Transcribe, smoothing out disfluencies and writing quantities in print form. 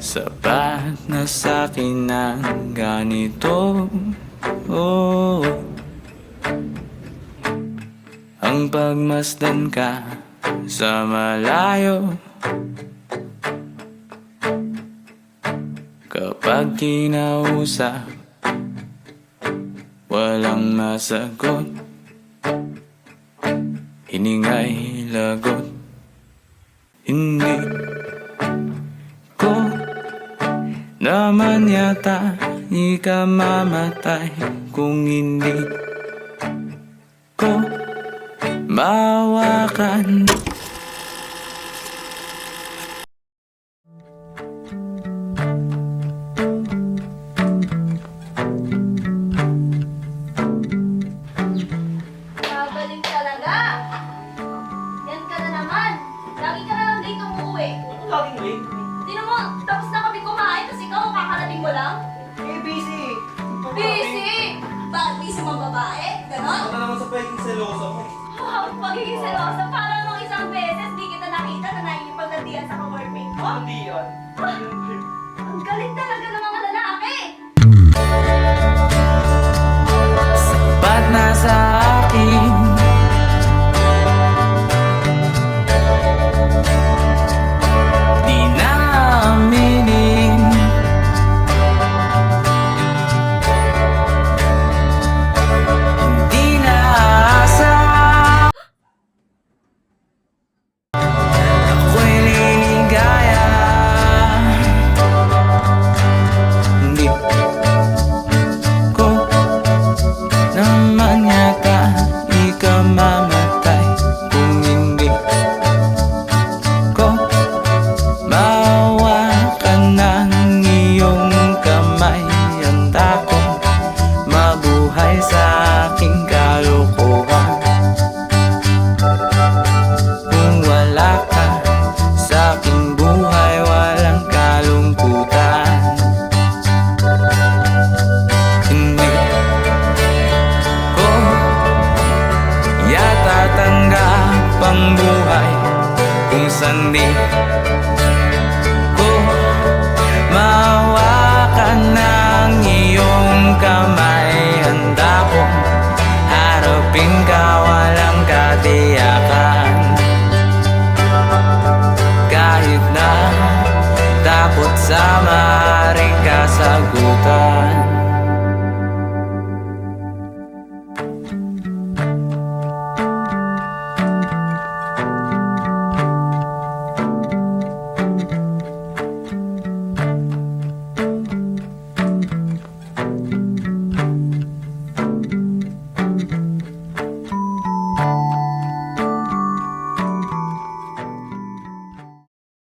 Sapat na sa'kin ang ganito, oh. Ang pagmasdan ka sa malayo, kapag kinausap, walang masagot, hiningay lagot. Hindi ko naman yata ikamamatay kung hindi ko mawakan. Babalik talaga. Yan ka na naman. Lagi ka na lang late umuwi. Laging late. Tingnan mo, tapos na kami kumain, tapos ikaw kakarating mo lang. Eh, busy. Busy! Bakit busy mong babae? Ganon? Ano naman sa pagiging seloso mo? Wow, pagiging selosa. Parang nung isang beses, di kita nakita na nakikipaglandian sa ka-workmate mo. Hindi yun. Ang galit talaga ng mga lalaki. Sapat na sa akin di na aminin, hindi na asa. Ako'y liligaya, hindi ko naman yata ikamamatay kung hindi ko mawakan ng iyong kamay. Handa kong mabuhay sa aking kalokohan kung wala ka sa aking buhay, walang kalungkutan. Hindi ko yata tanggap ang buhay kung sandi ko mawakan ng iyong kamay. Handa kong harapin ka, walang katiyakan, kahit na takot sa maaaring kasagutan.